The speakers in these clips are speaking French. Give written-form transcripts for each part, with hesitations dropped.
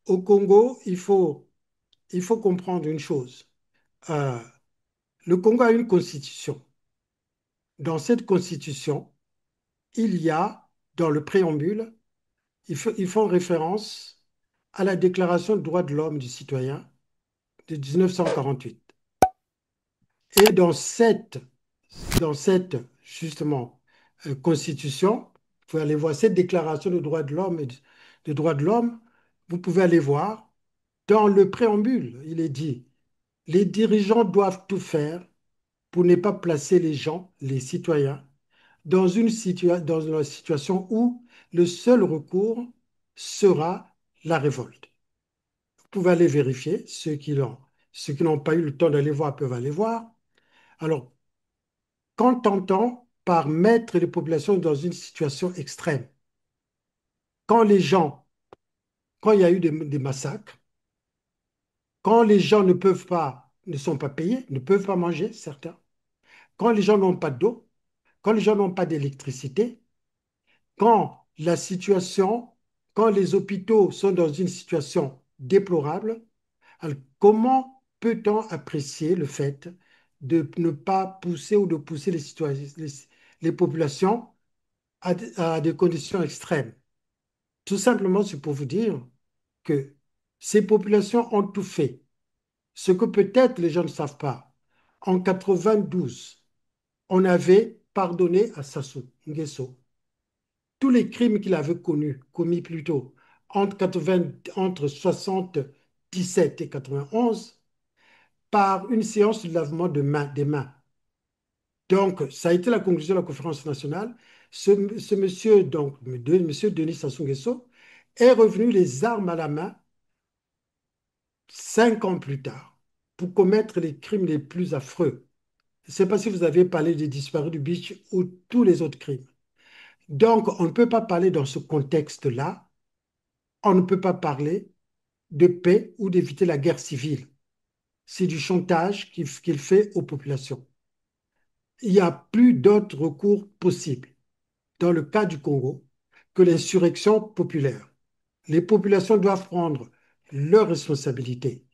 Au Congo, il faut comprendre une chose. Euh, le Congo a une constitution. Dans cette constitution, il y a, dans le préambule, ils font référence à la Déclaration des droits de l'homme et du citoyen de 1948. Et dans cette justement, constitution, vous pouvez aller voir cette Déclaration des droits de l'homme et des droits de l'homme, vous pouvez aller voir, dans le préambule, il est dit, les dirigeants doivent tout faire pour ne pas placer les gens, les citoyens, dans une situation où le seul recours sera la révolte. Vous pouvez aller vérifier, ceux qui n'ont pas eu le temps d'aller voir peuvent aller voir. Alors, quand on entend par mettre les populations dans une situation extrême, quand les gens, quand il y a eu des massacres, quand les gens ne sont pas payés, ne peuvent pas manger, certains, quand les gens n'ont pas d'eau, quand les gens n'ont pas d'électricité, quand la situation, quand les hôpitaux sont dans une situation déplorable, alors comment peut-on apprécier le fait de ne pas pousser ou de pousser les populations à des conditions extrêmes? Tout simplement, c'est pour vous dire que ces populations ont tout fait. Ce que peut-être les gens ne savent pas. En 92, on avait pardonné à Sassou Nguesso tous les crimes qu'il avait commis plutôt entre 77 et 91 par une séance de lavement des mains. Donc, ça a été la conclusion de la conférence nationale. Ce monsieur, donc, monsieur Denis Sassou Nguesso, est revenu les armes à la main 5 ans plus tard pour commettre les crimes les plus affreux. Je ne sais pas si vous avez parlé des disparus du beach ou tous les autres crimes. Donc, on ne peut pas parler dans ce contexte-là, on ne peut pas parler de paix ou d'éviter la guerre civile. C'est du chantage qu'il fait aux populations. Il n'y a plus d'autres recours possibles dans le cas du Congo que l'insurrection populaire. Les populations doivent prendre leurs responsabilités.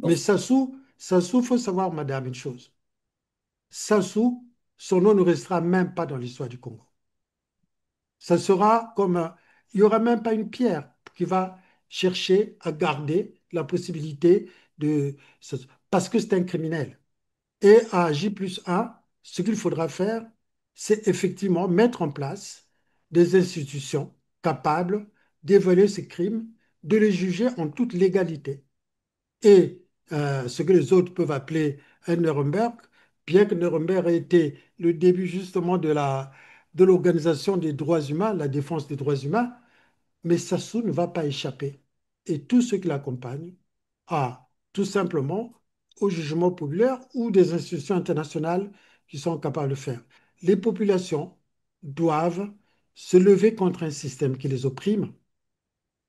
Mais Sassou, faut savoir, madame, une chose. Sassou, son nom ne restera même pas dans l'histoire du Congo. Ça sera comme il n'y aura même pas une pierre qui va chercher à garder la possibilité de... Parce que c'est un criminel. Et à J+1, ce qu'il faudra faire, c'est effectivement mettre en place des institutions capables d'évaluer ces crimes, de les juger en toute légalité. Et ce que les autres peuvent appeler un Nuremberg, bien que Nuremberg ait été le début justement de l'organisation des droits humains, la défense des droits humains, mais Sassou ne va pas échapper. Et tous ceux qui l'accompagnent, tout simplement au jugement populaire ou des institutions internationales qui sont capables de faire. Les populations doivent se lever contre un système qui les opprime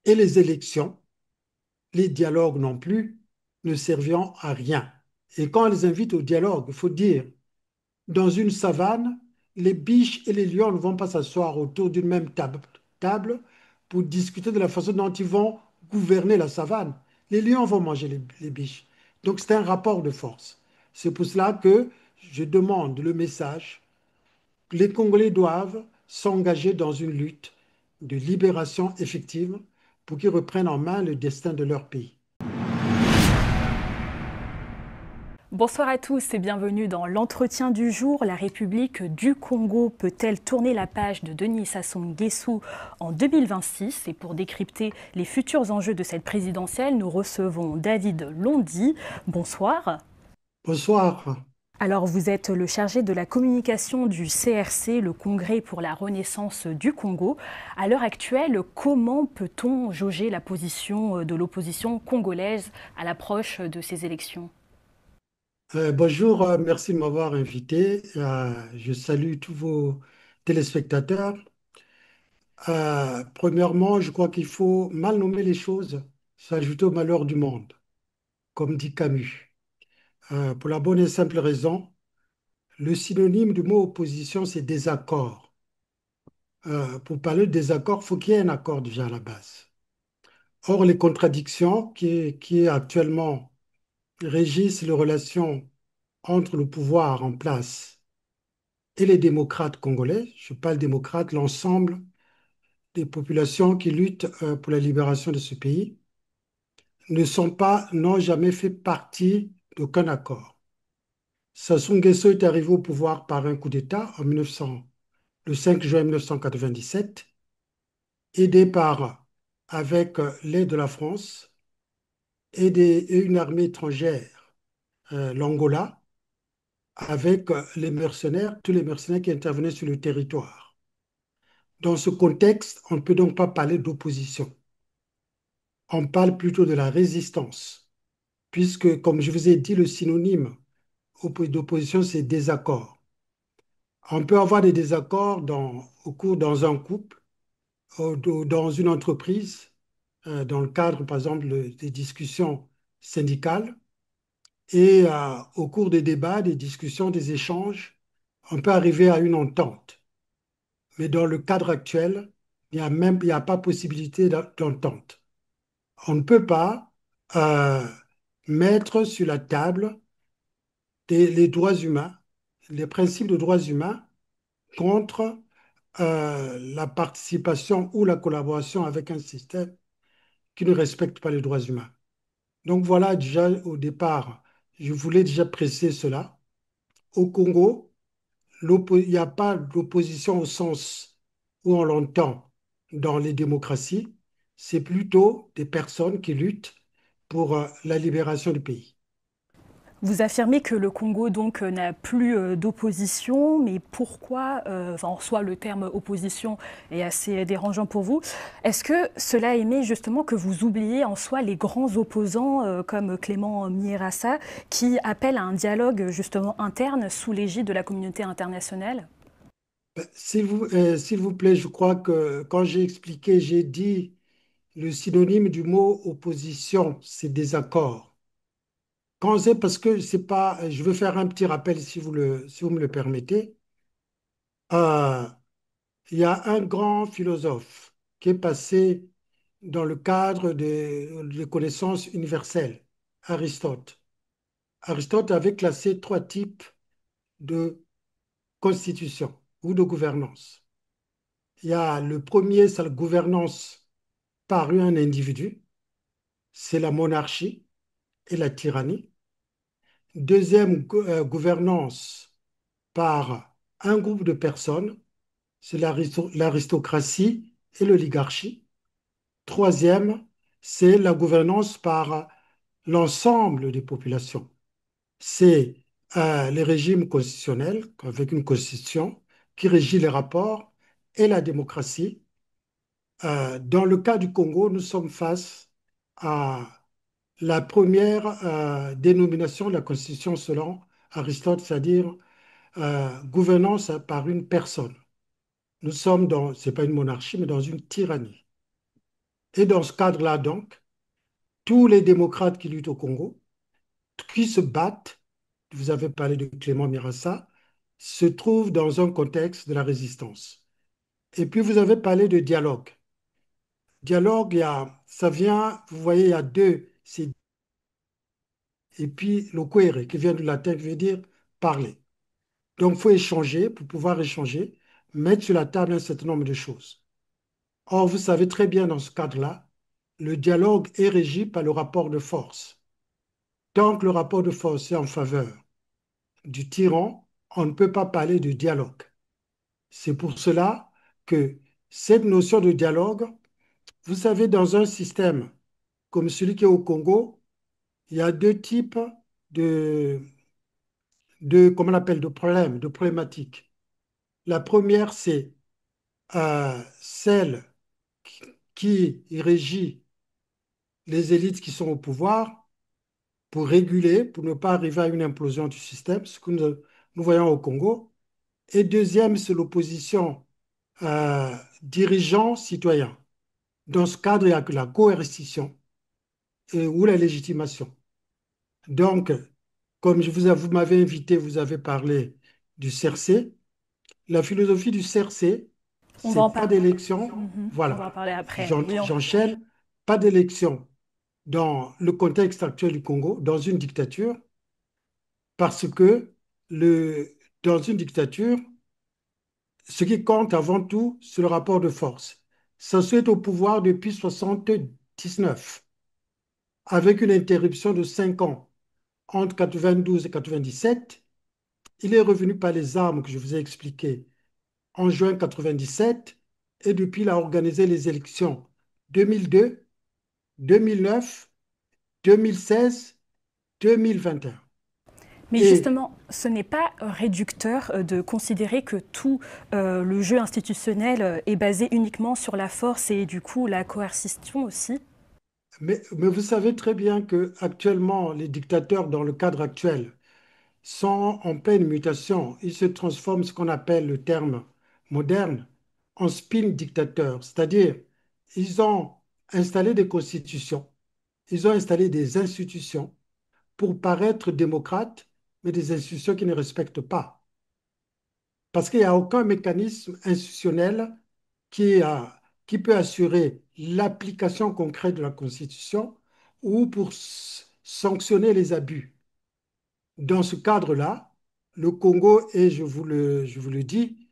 et les élections, les dialogues non plus, ne serviront à rien. Et quand on les invite au dialogue, il faut dire, dans une savane, les biches et les lions ne vont pas s'asseoir autour d'une même table pour discuter de la façon dont ils vont gouverner la savane. Les lions vont manger les biches. Donc c'est un rapport de force. C'est pour cela que je demande le message. Les Congolais doivent s'engager dans une lutte de libération effective pour qu'ils reprennent en main le destin de leur pays. Bonsoir à tous et bienvenue dans l'entretien du jour. La République du Congo peut-elle tourner la page de Denis Sassou Nguesso en 2026? Et pour décrypter les futurs enjeux de cette présidentielle, nous recevons David Londi. Bonsoir. Bonsoir. Alors vous êtes le chargé de la communication du CRC, le Congrès pour la Renaissance du Congo. À l'heure actuelle, comment peut-on jauger la position de l'opposition congolaise à l'approche de ces élections? Bonjour, merci de m'avoir invité. Je salue tous vos téléspectateurs. Premièrement, je crois qu'il faut mal nommer les choses, s'ajouter au malheur du monde, comme dit Camus. Pour la bonne et simple raison, le synonyme du mot opposition, c'est désaccord. Pour parler de désaccord, il faut qu'il y ait un accord déjà à la base. Or, les contradictions qui actuellement régissent les relations entre le pouvoir en place et les démocrates congolais, je parle démocrates, l'ensemble des populations qui luttent pour la libération de ce pays, n'ont jamais fait partie d'aucun accord. Sassou Nguesso est arrivé au pouvoir par un coup d'État le 5 juin 1997, aidé avec l'aide de la France et une armée étrangère, l'Angola, avec les mercenaires, tous les mercenaires qui intervenaient sur le territoire. Dans ce contexte, on ne peut donc pas parler d'opposition. On parle plutôt de la résistance, puisque, comme je vous ai dit, le synonyme d'opposition, c'est désaccord. On peut avoir des désaccords dans un couple, ou dans une entreprise, dans le cadre, par exemple, des discussions syndicales, et au cours des débats, des discussions, des échanges, on peut arriver à une entente. Mais dans le cadre actuel, il n'y a pas possibilité d'entente. On ne peut pas euh, mettre sur la table les droits humains, les principes de droits humains contre la participation ou la collaboration avec un système qui ne respecte pas les droits humains. Donc voilà, déjà au départ, je voulais déjà préciser cela. Au Congo, il n'y a pas d'opposition au sens où on l'entend dans les démocraties, c'est plutôt des personnes qui luttent pour la libération du pays. Vous affirmez que le Congo donc n'a plus d'opposition, mais pourquoi, en soi le terme opposition est assez dérangeant pour vous. Est-ce que cela émet justement que vous oubliez en soi les grands opposants comme Clément Mierassa qui appellent à un dialogue justement interne sous l'égide de la communauté internationale? S'il vous plaît, je crois que quand j'ai expliqué, j'ai dit le synonyme du mot opposition, c'est désaccord. Quand c'est parce que c'est pas, je veux faire un petit rappel si vous me le permettez. Euh, il y a un grand philosophe qui est passé dans le cadre des connaissances universelles, Aristote. Aristote avait classé trois types de constitution ou de gouvernance. Il y a le premier, c'est la gouvernance par un individu, c'est la monarchie et la tyrannie. Deuxième gouvernance par un groupe de personnes, c'est l'aristocratie et l'oligarchie. Troisième, c'est la gouvernance par l'ensemble des populations. C'est les régimes constitutionnels avec une constitution qui régit les rapports et la démocratie. Dans le cas du Congo, nous sommes face à la première dénomination de la constitution selon Aristote, c'est-à-dire gouvernance par une personne. Nous sommes dans, ce n'est pas une monarchie, mais dans une tyrannie. Et dans ce cadre-là, donc, tous les démocrates qui luttent au Congo, qui se battent, vous avez parlé de Clément Mirassa, se trouvent dans un contexte de la résistance. Et puis vous avez parlé de dialogue. Dialogue, ça vient, vous voyez, il y a deux, et puis le quere, qui vient du latin, qui veut dire parler. Donc il faut échanger, pour pouvoir échanger, mettre sur la table un certain nombre de choses. Or, vous savez très bien dans ce cadre-là, le dialogue est régi par le rapport de force. Tant que le rapport de force est en faveur du tyran, on ne peut pas parler de dialogue. C'est pour cela que cette notion de dialogue, vous savez, dans un système comme celui qui est au Congo, il y a deux types de, comment on appelle, de problèmes, de problématiques. La première, c'est celle qui régit les élites qui sont au pouvoir pour réguler, pour ne pas arriver à une implosion du système, ce que nous voyons au Congo. Et deuxième, c'est l'opposition dirigeant-citoyen. Dans ce cadre, il n'y a que la coercition ou la légitimation. Donc, comme vous m'avez invité, vous avez parlé du CRC. La philosophie du CRC, On va c'est en pas parler. d'élection. Mhm. On va en Voilà, parler après. Oui, j'enchaîne. pas d'élection dans le contexte actuel du Congo, dans une dictature, parce que dans une dictature, ce qui compte avant tout, c'est le rapport de force. Ça est au pouvoir depuis 1979, avec une interruption de 5 ans entre 92 et 97. Il est revenu par les armes que je vous ai expliquées en juin 97 et depuis il a organisé les élections 2002, 2009, 2016, 2021. Mais Et, justement, ce n'est pas réducteur de considérer que tout le jeu institutionnel est basé uniquement sur la force et du coup la coercition aussi. mais vous savez très bien que actuellement, les dictateurs, dans le cadre actuel, sont en pleine mutation. Ils se transforment, ce qu'on appelle le terme moderne, en spin dictateur. C'est-à-dire, ils ont installé des constitutions, ils ont installé des institutions pour paraître démocrates, mais des institutions qui ne respectent pas. Parce qu'il n'y a aucun mécanisme institutionnel qui peut assurer l'application concrète de la Constitution ou pour sanctionner les abus. Dans ce cadre-là, le Congo est, je vous le dis,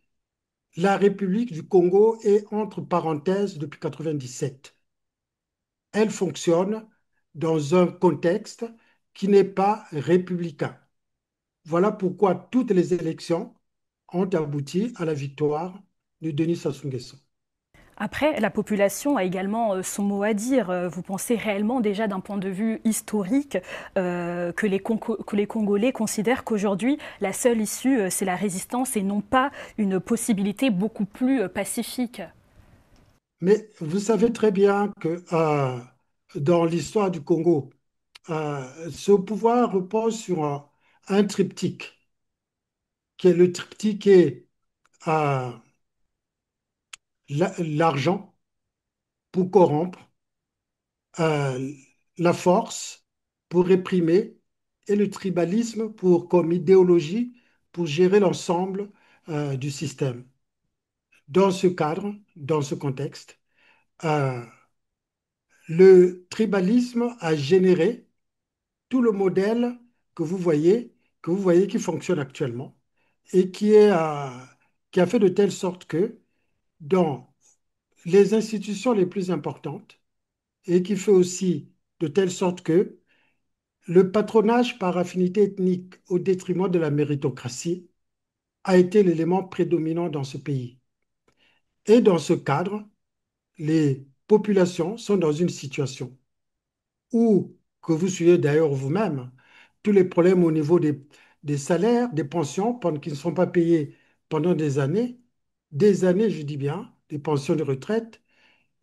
la République du Congo est entre parenthèses depuis 1997. Elle fonctionne dans un contexte qui n'est pas républicain. Voilà pourquoi toutes les élections ont abouti à la victoire de Denis Sassou Nguesso. Après, la population a également son mot à dire. Vous pensez réellement déjà d'un point de vue historique que les Congolais considèrent qu'aujourd'hui, la seule issue, c'est la résistance et non pas une possibilité beaucoup plus pacifique. Mais vous savez très bien que dans l'histoire du Congo, ce pouvoir repose sur un triptyque, qui est le triptyque est euh, l'argent pour corrompre, euh, la force pour réprimer et le tribalisme pour, comme idéologie pour gérer l'ensemble du système. Dans ce cadre, dans ce contexte, euh, le tribalisme a généré tout le modèle que que vous voyez qui fonctionne actuellement et qui a fait de telle sorte que dans les institutions les plus importantes et qui fait aussi de telle sorte que le patronage par affinité ethnique au détriment de la méritocratie a été l'élément prédominant dans ce pays. Et dans ce cadre, les populations sont dans une situation où, que vous suivez d'ailleurs vous-même, tous les problèmes au niveau des salaires, des pensions, qui ne sont pas payés pendant des années, je dis bien, des pensions de retraite.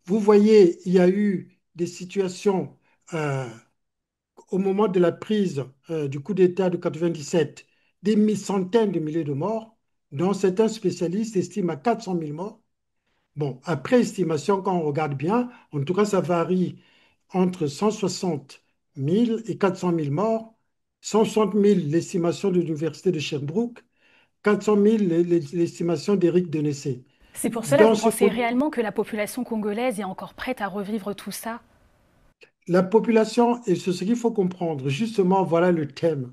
Vous voyez, il y a eu des situations euh, au moment de la prise du coup d'État de 97, des centaines de milliers de morts, dont certains spécialistes estiment à 400 000 morts. Bon, après estimation, quand on regarde bien, en tout cas, ça varie entre 160 000 et 400 000 morts. 160 000, l'estimation de l'Université de Sherbrooke, 400 000, l'estimation d'Éric Denessé. C'est pour cela, Dans vous ce, pensez réellement que la population congolaise est encore prête à revivre tout ça? la population, et c'est ce qu'il faut comprendre, justement, voilà le thème.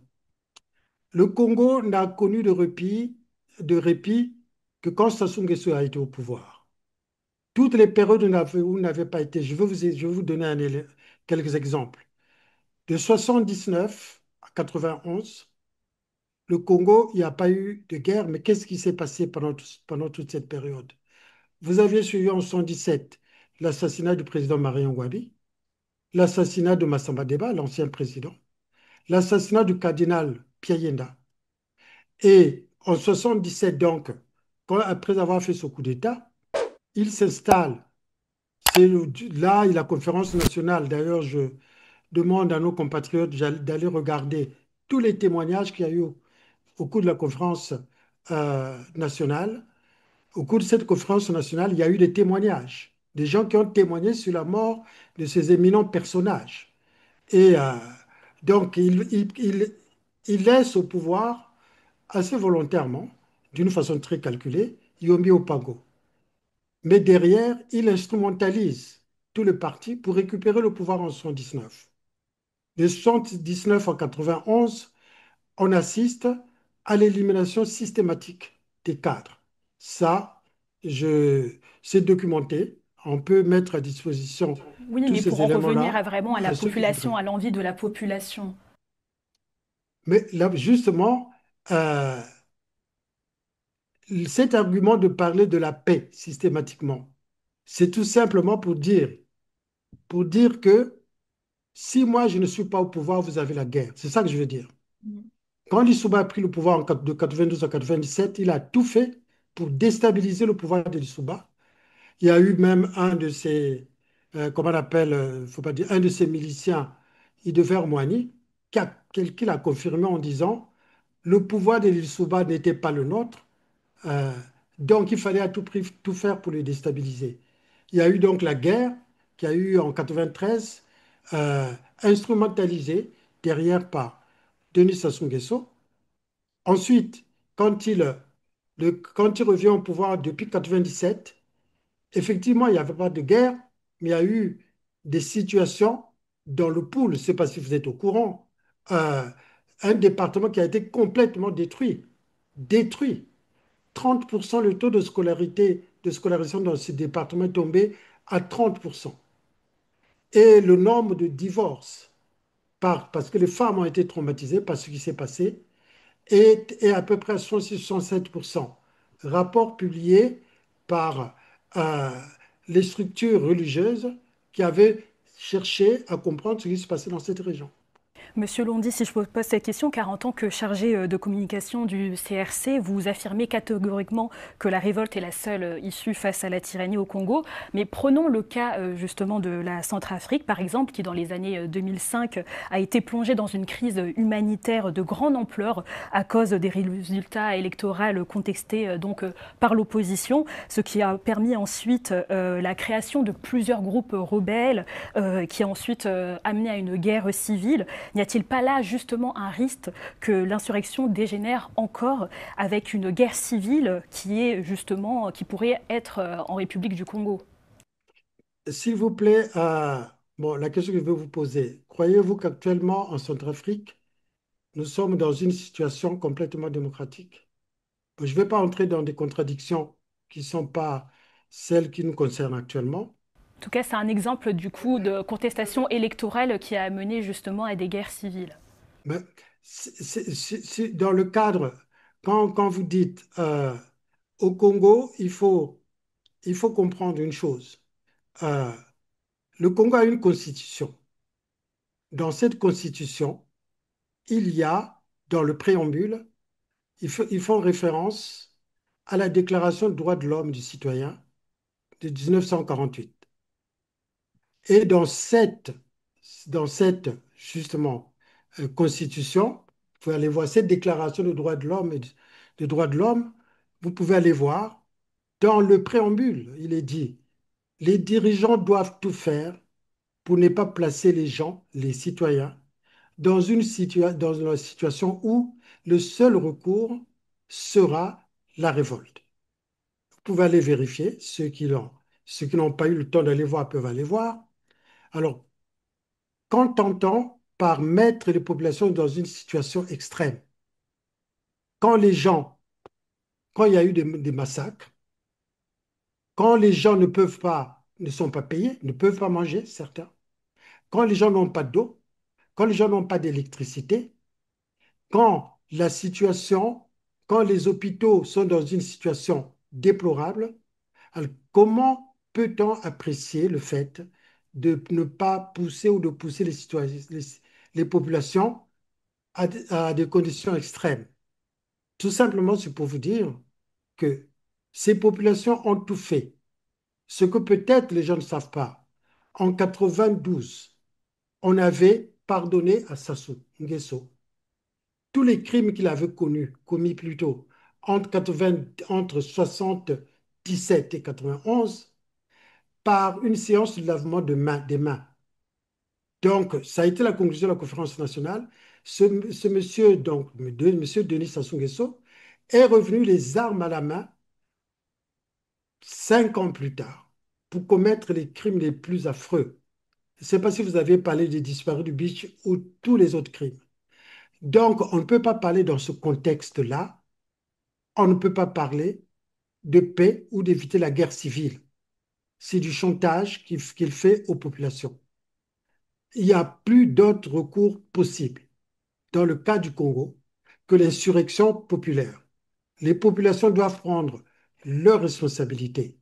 Le Congo n'a connu de répit que quand Sassou Nguesso a été au pouvoir. Toutes les périodes où il n'avait pas été, je vais vous donner quelques exemples. De 79 à 91, le Congo, il n'y a pas eu de guerre, mais qu'est-ce qui s'est passé pendant toute cette période? Vous aviez suivi en 77 l'assassinat du président Marion Ngouabi, l'assassinat de Massamba Deba, l'ancien président, l'assassinat du cardinal Piayenda. Et en 77, donc, après avoir fait ce coup d'État, il s'installe. Là, la conférence nationale. D'ailleurs, je demande à nos compatriotes d'aller regarder tous les témoignages qu'il y a eu au cours de la conférence nationale. Au cours de cette conférence nationale, il y a eu des témoignages, des gens qui ont témoigné sur la mort de ces éminents personnages. Et donc, il laisse au pouvoir assez volontairement, d'une façon très calculée, Yomi Opango. Mais derrière, il instrumentalise. tous les partis pour récupérer le pouvoir en 79. De 79 en 91, on assiste à l'élimination systématique des cadres. Ça, c'est documenté. On peut mettre à disposition Oui, tous mais ces pour en revenir éléments-là vraiment à la à ceux qui population, voudraient. à l'envie de la population. Mais là, justement, euh, cet argument de parler de la paix systématiquement, c'est tout simplement pour dire que si moi je ne suis pas au pouvoir, vous avez la guerre. C'est ça que je veux dire. Quand Lissouba a pris le pouvoir de 92 à 97, il a tout fait pour déstabiliser le pouvoir de Lissouba. Il y a eu même un de ses, comment on appelle, faut pas dire, un de ses miliciens, Idefer Moani, qui l'a confirmé en disant le pouvoir de Lissouba n'était pas le nôtre, euh, donc il fallait à tout prix tout faire pour le déstabiliser. Il y a eu donc la guerre qui a eu en 93, euh, instrumentalisée derrière par Denis Sassou Nguesso. Ensuite, quand quand il revient au pouvoir depuis 97, effectivement, il n'y avait pas de guerre, mais il y a eu des situations dans le Pool, je ne sais pas si vous êtes au courant, euh, un département qui a été complètement détruit. Détruit. 30% le taux de scolarité, de scolarisation dans ce département est tombé à 30%. Et le nombre de divorces, parce que les femmes ont été traumatisées par ce qui s'est passé, est à peu près à 67%. Rapport publié par euh, les structures religieuses qui avaient cherché à comprendre ce qui se passait dans cette région. Monsieur Londi, si je vous pose cette question, car en tant que chargé de communication du CRC, vous affirmez catégoriquement que la révolte est la seule issue face à la tyrannie au Congo. Mais prenons le cas justement de la Centrafrique, par exemple, qui dans les années 2005 a été plongée dans une crise humanitaire de grande ampleur à cause des résultats électoraux contestés par l'opposition, ce qui a permis ensuite la création de plusieurs groupes rebelles, qui a ensuite amené à une guerre civile. N'y a-t-il pas là justement un risque que l'insurrection dégénère encore avec une guerre civile qui est justement qui pourrait être en République du Congo? S'il vous plaît, bon, la question que je veux vous poser, croyez-vous qu'actuellement en Centrafrique, nous sommes dans une situation complètement démocratique? Je ne vais pas entrer dans des contradictions qui ne sont pas celles qui nous concernent actuellement, En tout cas, c'est un exemple du coup de contestation électorale qui a mené justement à des guerres civiles. mais dans le cadre, quand vous dites au Congo, il faut comprendre une chose. Euh, le Congo a une constitution. Dans cette constitution, il y a, dans le préambule, ils font référence à la Déclaration des droits de l'homme et du citoyen de 1948. Et dans cette justement, constitution, vous pouvez aller voir cette déclaration des droits de l'homme des droits de l'homme, vous pouvez aller voir dans le préambule, il est dit, les dirigeants doivent tout faire pour ne pas placer les gens, les citoyens, dans une situation où le seul recours sera la révolte. Vous pouvez aller vérifier, ceux qui n'ont pas eu le temps d'aller voir peuvent aller voir. Alors, qu'entend-on par mettre les populations dans une situation extrême? Quand les gens, quand il y a eu des massacres, quand les gens ne sont pas payés, ne peuvent pas manger, certains, quand les gens n'ont pas d'eau, quand les gens n'ont pas d'électricité, quand la situation, quand les hôpitaux sont dans une situation déplorable, alors comment peut-on apprécier le fait de ne pas pousser ou de pousser les populations à des conditions extrêmes? Tout simplement, c'est pour vous dire que ces populations ont tout fait. Ce que peut-être les gens ne savent pas. En 92, on avait pardonné à Sassou Nguesso tous les crimes qu'il avait commis plutôt entre 77 et 91 par une séance de lavement des mains. Donc, ça a été la conclusion de la conférence nationale. Ce monsieur, donc, monsieur Denis Sassou Nguesso, est revenu les armes à la main 5 ans plus tard pour commettre les crimes les plus affreux. Je ne sais pas si vous avez parlé des disparus du beach ou tous les autres crimes. Donc, on ne peut pas parler dans ce contexte-là, on ne peut pas parler de paix ou d'éviter la guerre civile. C'est du chantage qu'il fait aux populations. Il n'y a plus d'autres recours possibles dans le cas du Congo que l'insurrection populaire. Les populations doivent prendre leurs responsabilités.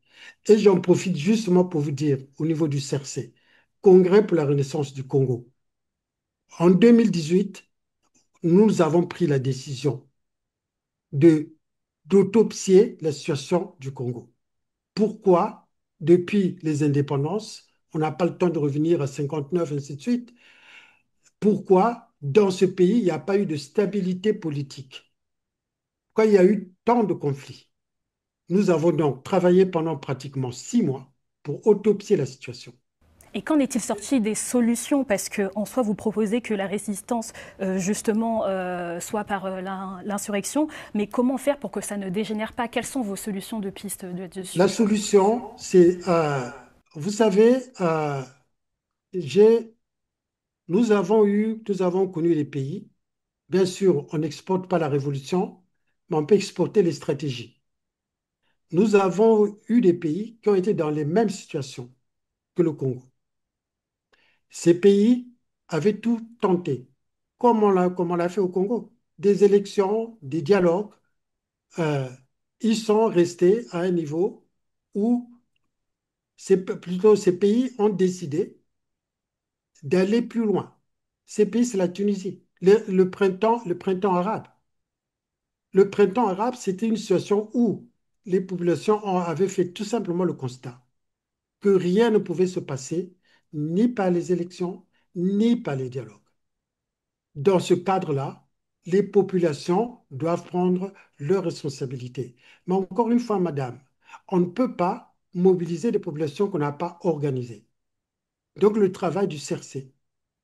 Et j'en profite justement pour vous dire, au niveau du CRC, Congrès pour la Renaissance du Congo, en 2018, nous avons pris la décision de d'autopsier la situation du Congo. Pourquoi, depuis les indépendances, on n'a pas le temps de revenir à 59, ainsi de suite, pourquoi dans ce pays, il n'y a pas eu de stabilité politique? Pourquoi il y a eu tant de conflits? Nous avons donc travaillé pendant pratiquement 6 mois pour autopsier la situation. Et qu'en est-il sorti des solutions? Parce qu'en soi, vous proposez que la résistance, justement, soit par l'insurrection. Mais comment faire pour que ça ne dégénère pas? Quelles sont vos solutions de piste La dessus? solution, c'est, vous savez, j'ai, nous avons connu les pays. Bien sûr, on n'exporte pas la révolution, mais on peut exporter les stratégies. Nous avons eu des pays qui ont été dans les mêmes situations que le Congo. Ces pays avaient tout tenté, comme on l'a fait au Congo. Des élections, des dialogues, euh, ils sont restés à un niveau où plutôt ces pays ont décidé d'aller plus loin. Ces pays, c'est la Tunisie. Le printemps arabe. Le printemps arabe, c'était une situation où les populations avaient fait tout simplement le constat que rien ne pouvait se passer, ni par les élections, ni par les dialogues. Dans ce cadre-là, les populations doivent prendre leurs responsabilités. Mais encore une fois, madame, on ne peut pas mobiliser des populations qu'on n'a pas organisées. Donc le travail du CRC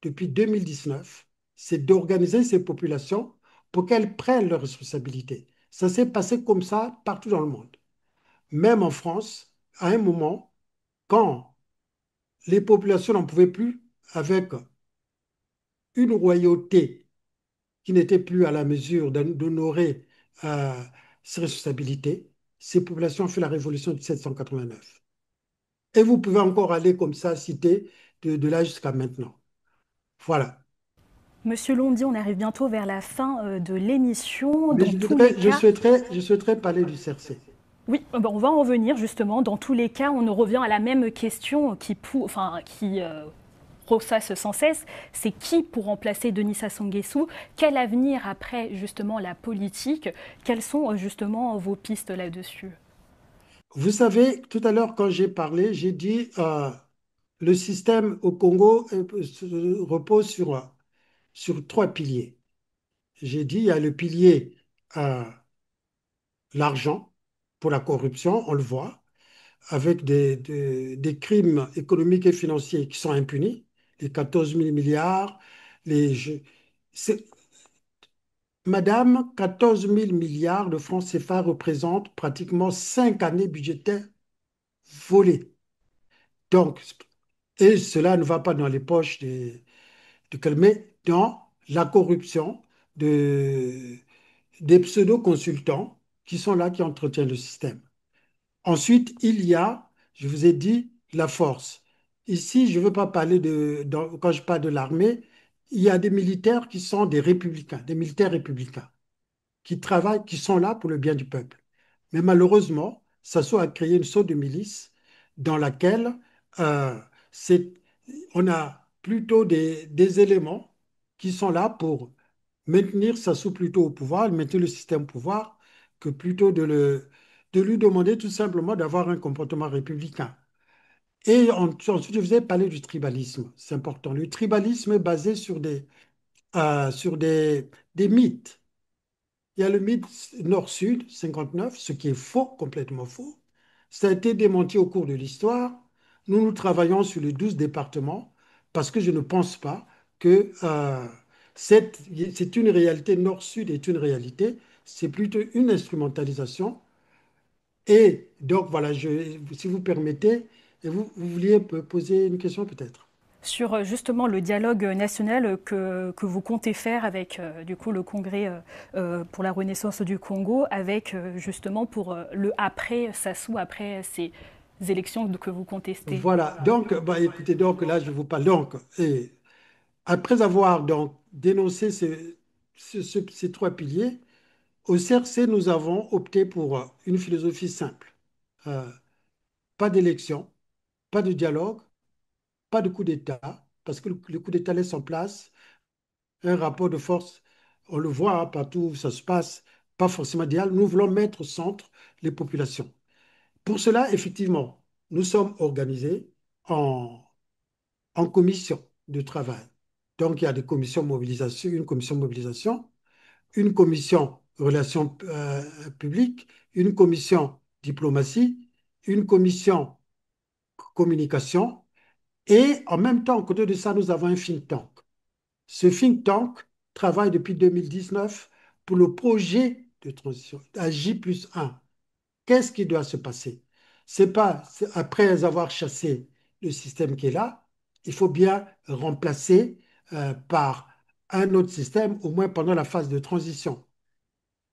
depuis 2019, c'est d'organiser ces populations pour qu'elles prennent leurs responsabilités. Ça s'est passé comme ça partout dans le monde. Même en France, à un moment, quand les populations n'en pouvaient plus, avec une royauté qui n'était plus à la mesure d'honorer euh, ses responsabilités, ces populations ont fait la révolution de 1789. Et vous pouvez encore aller comme ça, citer de là jusqu'à maintenant. Voilà. Monsieur Londi, on arrive bientôt vers la fin de l'émission. Mais Dans tous les cas, je souhaiterais parler du CRC. oui, ben, on va en revenir justement. Dans tous les cas, on en revient à la même question qui ressasse sans cesse. C'est qui pour remplacer Denis Sassou Nguesso? Quel avenir après justement la politique? Quelles sont justement vos pistes là-dessus? Vous savez, tout à l'heure, quand j'ai parlé, j'ai dit le système au Congo repose sur 3 piliers. J'ai dit il y a le pilier euh, l'argent pour la corruption, on le voit, avec des crimes économiques et financiers qui sont impunis, les 14 000 milliards, les jeux. Madame, 14 000 milliards de francs CFA représentent pratiquement 5 années budgétaires volées. Donc, et cela ne va pas dans les poches mais dans la corruption des pseudo-consultants qui sont là, qui entretiennent le système. Ensuite, il y a, je vous ai dit, la force. Ici, je ne veux pas parler quand je parle de l'armée, il y a des militaires qui sont des républicains, des militaires républicains, qui travaillent, qui sont là pour le bien du peuple. Mais malheureusement, Sassou a créé une sorte de milice dans laquelle euh, c'est- on a plutôt des éléments qui sont là pour maintenir Sassou plutôt au pouvoir, maintenir le système au pouvoir, que plutôt de lui demander tout simplement d'avoir un comportement républicain. Et ensuite, je vous ai parlé du tribalisme, c'est important. Le tribalisme est basé sur des mythes. Il y a le mythe Nord-Sud 59, ce qui est faux, complètement faux. Ça a été démenti au cours de l'histoire. Nous travaillons sur les 12 départements parce que je ne pense pas que c'est une réalité. Nord-Sud est une réalité. C'est plutôt une instrumentalisation. Et donc, voilà, si vous permettez, Et vous vouliez poser une question peut-être? Sur justement le dialogue national que vous comptez faire avec du coup le Congrès pour la renaissance du Congo, avec justement pour le après Sassou, après ces élections que vous contestez. Voilà. Donc, bah, écoutez, donc là, je vous parle. Donc, et après avoir donc dénoncé ces trois piliers, au CRC, nous avons opté pour une philosophie simple. Euh, Pas d'élection, pas de dialogue, pas de coup d'État, parce que le coup d'État laisse en place un rapport de force. On le voit hein, partout où ça se passe, pas forcément idéal. Nous voulons mettre au centre les populations. Pour cela, effectivement, nous sommes organisés en, en commission de travail. Donc, il y a des commissions mobilisation, une commission mobilisation, une commission relations publiques, une commission diplomatie, une commission communication, et en même temps, à côté de ça, nous avons un think tank. Ce think tank travaille depuis 2019 pour le projet de transition à J+1. Qu'est-ce qui doit se passer? C'est pas après avoir chassé le système qui est là, il faut bien remplacer par un autre système, au moins pendant la phase de transition.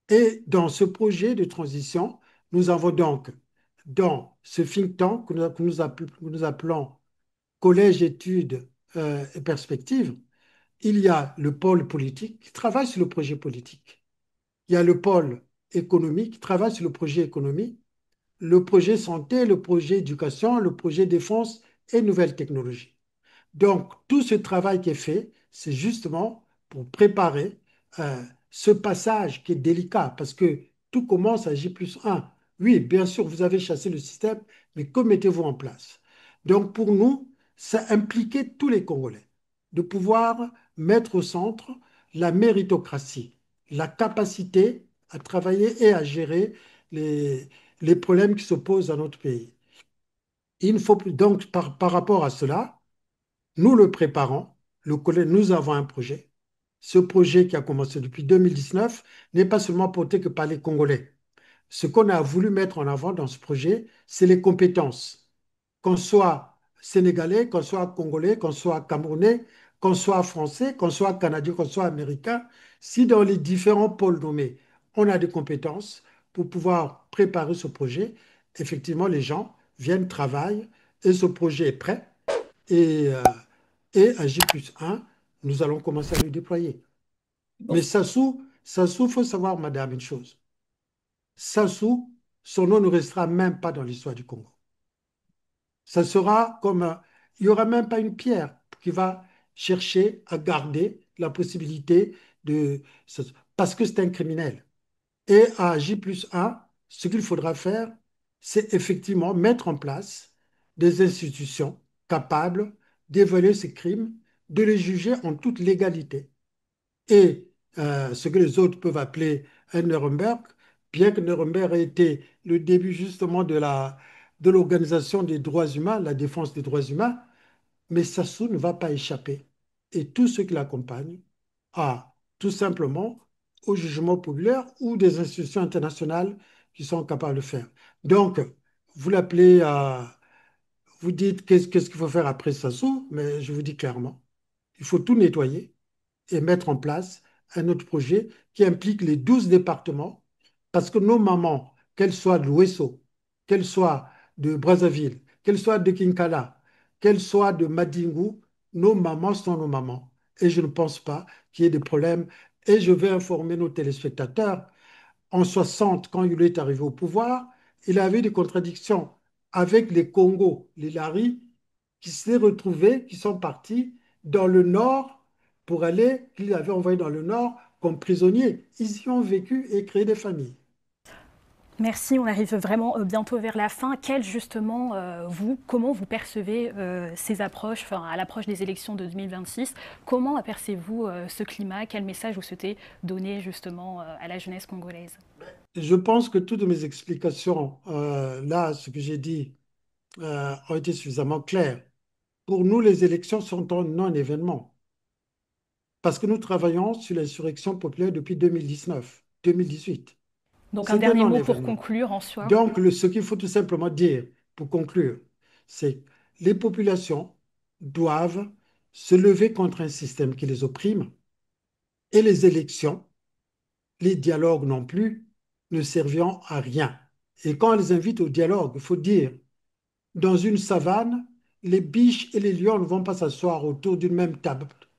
Et dans ce projet de transition, nous avons donc, dans ce think tank que nous appelons Collège études et perspectives, il y a le pôle politique qui travaille sur le projet politique. Il y a le pôle économique qui travaille sur le projet économique, le projet santé, le projet éducation, le projet défense et nouvelles technologies. Donc, tout ce travail qui est fait, c'est justement pour préparer ce passage qui est délicat, parce que tout commence à J+1. Oui, bien sûr, vous avez chassé le système, mais que mettez-vous en place? Donc, pour nous, ça impliquait tous les Congolais de pouvoir mettre au centre la méritocratie, la capacité à travailler et à gérer les problèmes qui se posent à notre pays. Il ne faut plus, donc, par rapport à cela, nous le préparons. Le collège, nous avons un projet. Ce projet qui a commencé depuis 2019 n'est pas seulement porté que par les Congolais. Ce qu'on a voulu mettre en avant dans ce projet, c'est les compétences. Qu'on soit sénégalais, qu'on soit congolais, qu'on soit camerounais, qu'on soit français, qu'on soit canadien, qu'on soit américain, si dans les différents pôles nommés, on a des compétences pour pouvoir préparer ce projet, effectivement, les gens viennent, travaillent et ce projet est prêt. Et et à J+1, nous allons commencer à le déployer. Mais Sassou, il faut savoir, madame, une chose. Sassou, son nom ne restera même pas dans l'histoire du Congo. Ça sera comme il n'y aura même pas une pierre qui va chercher à garder la possibilité de... Parce que c'est un criminel. Et à J+1, ce qu'il faudra faire, c'est effectivement mettre en place des institutions capables d'évaluer ces crimes, de les juger en toute légalité. Et ce que les autres peuvent appeler un Nuremberg, bien que Nuremberg ait été le début justement de l'organisation des droits humains, la défense des droits humains, mais Sassou ne va pas échapper. Et tous ceux qui l'accompagnent à tout simplement au jugement populaire ou des institutions internationales qui sont capables de faire. Donc, vous l'appelez vous dites qu'est-ce qu'il faut faire après Sassou, mais je vous dis clairement, il faut tout nettoyer et mettre en place un autre projet qui implique les 12 départements, parce que nos mamans, qu'elles soient de l'Ouesso, qu'elles soient de Brazzaville, qu'elles soient de Kinkala, qu'elles soient de Madingou, nos mamans sont nos mamans. Et je ne pense pas qu'il y ait des problèmes. Et je vais informer nos téléspectateurs, en 60, quand il est arrivé au pouvoir, il avait des contradictions avec les Congos, les Lari, qui s'est retrouvés, qui sont partis dans le nord pour aller, qu'ils avaient envoyé dans le nord comme prisonniers. Ils y ont vécu et créé des familles. Merci, on arrive vraiment bientôt vers la fin. Quel justement, comment vous percevez ces approches, enfin, à l'approche des élections de 2026, comment apercevez-vous ce climat? Quel message vous souhaitez donner justement à la jeunesse congolaise? Je pense que toutes mes explications, là, ce que j'ai dit, ont été suffisamment claires. Pour nous, les élections sont un non-événement parce que nous travaillons sur l'insurrection populaire depuis 2019, 2018. Donc un C'est un dernier mot pour non-événement. conclure en soi. Donc, ce qu'il faut tout simplement dire pour conclure, c'est les populations doivent se lever contre un système qui les opprime et les élections, les dialogues non plus, ne serviront à rien. Et quand on les invite au dialogue, il faut dire, dans une savane, les biches et les lions ne vont pas s'asseoir autour d'une même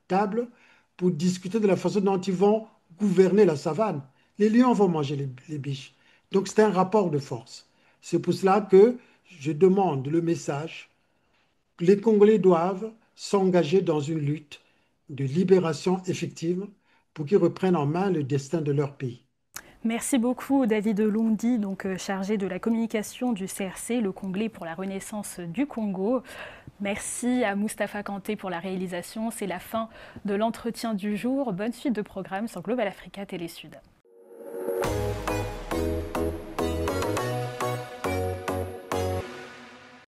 table pour discuter de la façon dont ils vont gouverner la savane. Les lions vont manger les biches. Donc c'est un rapport de force. C'est pour cela que je demande le message. Les Congolais doivent s'engager dans une lutte de libération effective pour qu'ils reprennent en main le destin de leur pays. Merci beaucoup David Lundi, donc chargé de la communication du CRC, le Congolais pour la renaissance du Congo. Merci à Mustapha Kanté pour la réalisation. C'est la fin de l'entretien du jour. Bonne suite de programme sur Global Africa Télé Sud.